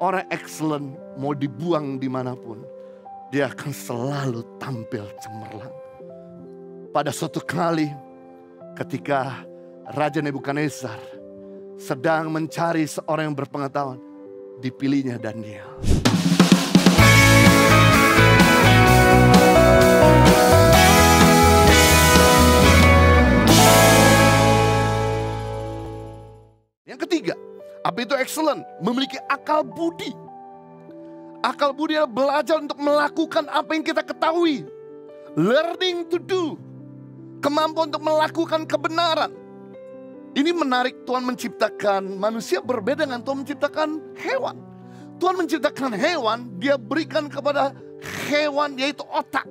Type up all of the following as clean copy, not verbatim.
Orang excellent mau dibuang dimanapun, dia akan selalu tampil cemerlang. Pada suatu kali ketika Raja Nebukadnezar sedang mencari seorang yang berpengetahuan, dipilihnya Daniel. Yang ketiga, apa itu excellent? Memiliki akal budi. Akal budi adalah belajar untuk melakukan apa yang kita ketahui. Learning to do. Kemampuan untuk melakukan kebenaran. Ini menarik, Tuhan menciptakan manusia berbeda dengan Tuhan menciptakan hewan. Tuhan menciptakan hewan, dia berikan kepada hewan yaitu otak.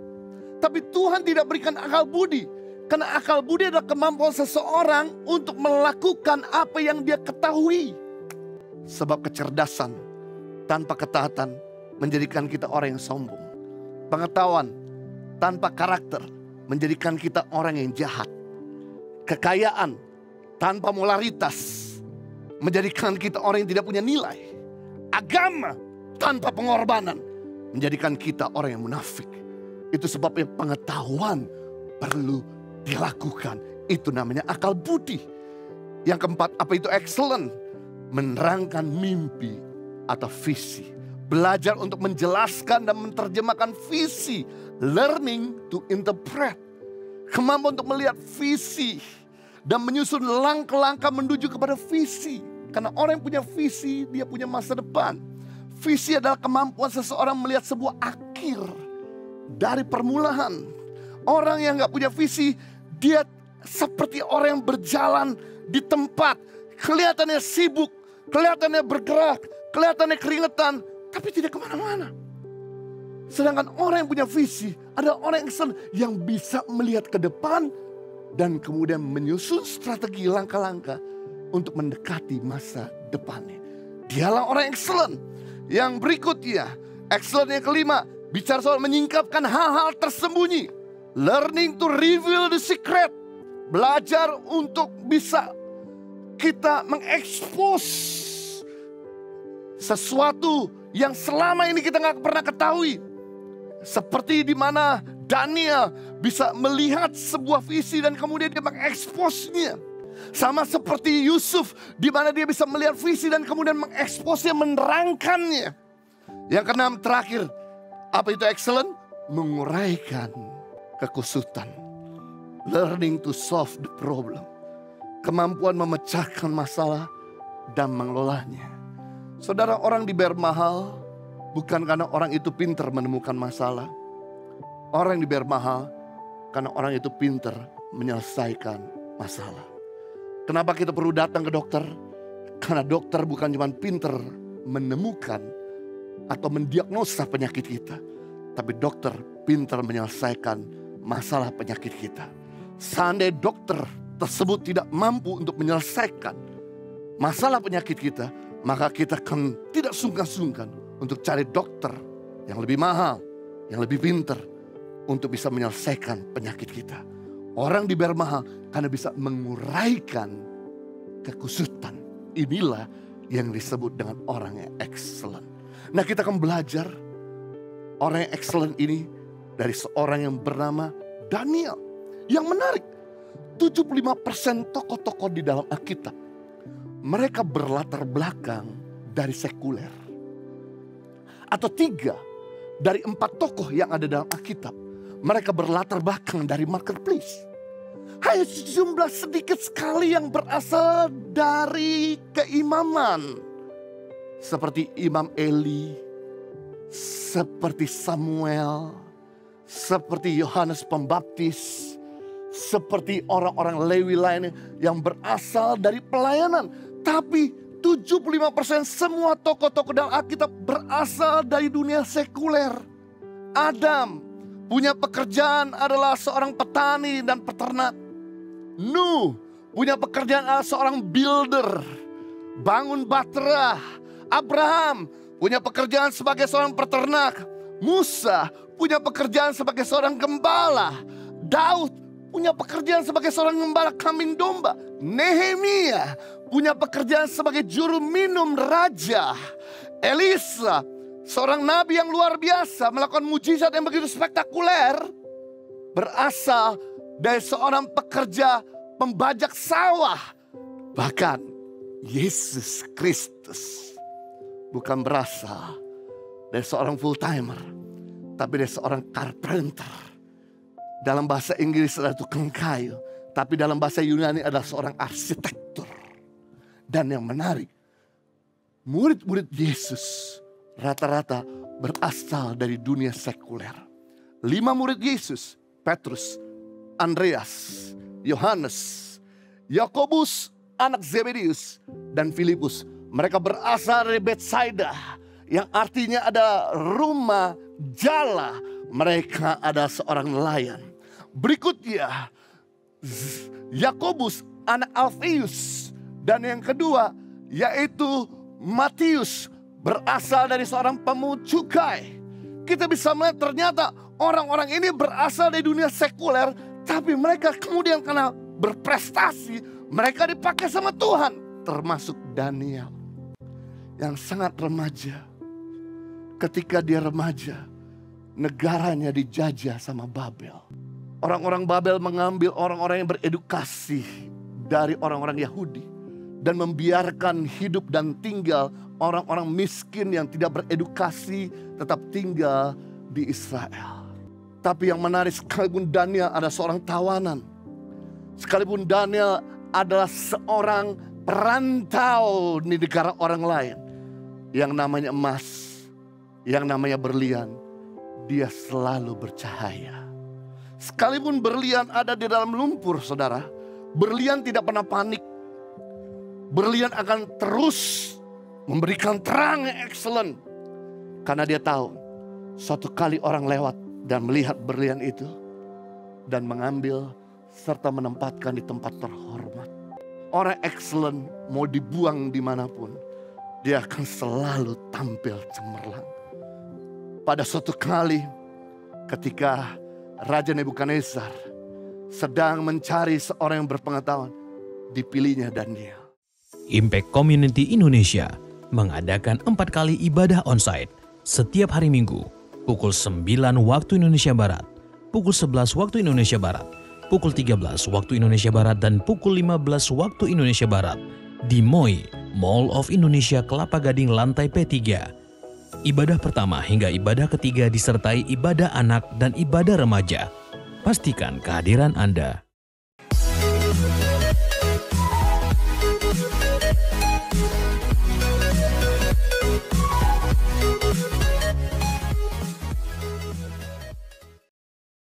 Tapi Tuhan tidak berikan akal budi. Karena akal budi adalah kemampuan seseorang untuk melakukan apa yang dia ketahui. Sebab kecerdasan tanpa ketaatan menjadikan kita orang yang sombong. Pengetahuan tanpa karakter menjadikan kita orang yang jahat. Kekayaan tanpa moralitas menjadikan kita orang yang tidak punya nilai. Agama tanpa pengorbanan menjadikan kita orang yang munafik. Itu sebabnya pengetahuan perlu dilakukan. Itu namanya akal budi. Yang keempat, apa itu excellent? Menerangkan mimpi atau visi. Belajar untuk menjelaskan dan menerjemahkan visi. Learning to interpret. Kemampuan untuk melihat visi dan menyusun langkah-langkah menuju kepada visi. Karena orang yang punya visi, dia punya masa depan. Visi adalah kemampuan seseorang melihat sebuah akhir dari permulaan. Orang yang gak punya visi, dia seperti orang yang berjalan di tempat. Kelihatannya sibuk, kelihatannya bergerak, kelihatannya keringetan, tapi tidak kemana-mana. Sedangkan orang yang punya visi adalah orang yang bisa melihat ke depan dan kemudian menyusun strategi langkah-langkah untuk mendekati masa depannya. Dialah orang excellent. Yang berikutnya, excellent yang kelima, bicara soal menyingkapkan hal-hal tersembunyi. Learning to reveal the secret. Belajar untuk bisa kita mengekspos sesuatu yang selama ini kita gak pernah ketahui. Seperti di mana Daniel bisa melihat sebuah visi dan kemudian dia mengeksposnya. Sama seperti Yusuf di mana dia bisa melihat visi dan kemudian mengeksposnya, menerangkannya. Yang keenam terakhir, apa itu excellent? Menguraikan kekusutan. Learning to solve the problem. Kemampuan memecahkan masalah dan mengelolanya. Saudara, orang dibayar mahal bukan karena orang itu pintar menemukan masalah. Orang yang dibayar mahal karena orang itu pintar menyelesaikan masalah. Kenapa kita perlu datang ke dokter? Karena dokter bukan cuma pintar menemukan atau mendiagnosa penyakit kita. Tapi dokter pintar menyelesaikan masalah penyakit kita. Seandainya dokter tersebut tidak mampu untuk menyelesaikan masalah penyakit kita, maka kita akan tidak sungkan-sungkan untuk cari dokter yang lebih mahal, yang lebih pintar untuk bisa menyelesaikan penyakit kita. Orang dibayar mahal karena bisa menguraikan kekusutan. Inilah yang disebut dengan orang yang excellent. Nah, kita akan belajar orang yang excellent ini dari seorang yang bernama Daniel. Yang menarik, 75% tokoh-tokoh di dalam Alkitab, mereka berlatar belakang dari sekuler. Atau 3 dari 4 tokoh yang ada dalam Alkitab, mereka berlatar belakang dari marketplace. Hanya jumlah sedikit sekali yang berasal dari keimaman. Seperti Imam Eli, seperti Samuel, seperti Yohanes Pembaptis, seperti orang-orang Lewi lainnya yang berasal dari pelayanan. Tapi 75% semua tokoh-tokoh dalam Alkitab berasal dari dunia sekuler. Adam punya pekerjaan adalah seorang petani dan peternak. Nuh punya pekerjaan adalah seorang builder, bangun bahtera. Abraham punya pekerjaan sebagai seorang peternak. Musa punya pekerjaan sebagai seorang gembala. Daud punya pekerjaan sebagai seorang gembala kambing domba. Nehemia punya pekerjaan sebagai juru minum raja. Elisa, seorang nabi yang luar biasa, melakukan mujizat yang begitu spektakuler, berasal dari seorang pekerja pembajak sawah. Bahkan Yesus Kristus bukan berasal dari seorang full timer, tapi dari seorang carpenter. Dalam bahasa Inggris adalah tukang kayu, tapi dalam bahasa Yunani adalah seorang arsitektur. Dan yang menarik, murid-murid Yesus rata-rata berasal dari dunia sekuler. 5 murid Yesus, Petrus, Andreas, Yohanes, Yakobus, anak Zebedeus, dan Filipus. Mereka berasal dari Betsaida, yang artinya adalah rumah jala. Mereka adalah seorang nelayan. Berikutnya, Yakobus, anak Alfeus. Dan yang kedua, yaitu Matius, berasal dari seorang pemungut cukai. Kita bisa melihat ternyata orang-orang ini berasal dari dunia sekuler, tapi mereka kemudian karena berprestasi, mereka dipakai sama Tuhan. Termasuk Daniel yang sangat remaja. Ketika dia remaja, negaranya dijajah sama Babel. Orang-orang Babel mengambil orang-orang yang beredukasi dari orang-orang Yahudi dan membiarkan hidup dan tinggal orang-orang miskin yang tidak beredukasi tetap tinggal di Israel. Tapi yang menarik, sekalipun Daniel adalah seorang tawanan, sekalipun Daniel adalah seorang perantau di negara orang lain, yang namanya emas, yang namanya berlian, dia selalu bercahaya. Sekalipun berlian ada di dalam lumpur, saudara, berlian tidak pernah panik. Berlian akan terus memberikan terang yang excellent. Karena dia tahu suatu kali orang lewat dan melihat berlian itu dan mengambil serta menempatkan di tempat terhormat. Orang excellent mau dibuang dimanapun, dia akan selalu tampil cemerlang. Pada suatu kali ketika Raja Nebukadnezar sedang mencari seorang yang berpengetahuan, dipilihnya Daniel. Impact Community Indonesia mengadakan 4 kali ibadah onsite setiap hari Minggu pukul 9 waktu Indonesia Barat, pukul 11 waktu Indonesia Barat, pukul 13 waktu Indonesia Barat, dan pukul 15 waktu Indonesia Barat di MOI, Mall of Indonesia Kelapa Gading lantai P3. Ibadah pertama hingga ibadah ketiga disertai ibadah anak dan ibadah remaja. Pastikan kehadiran Anda.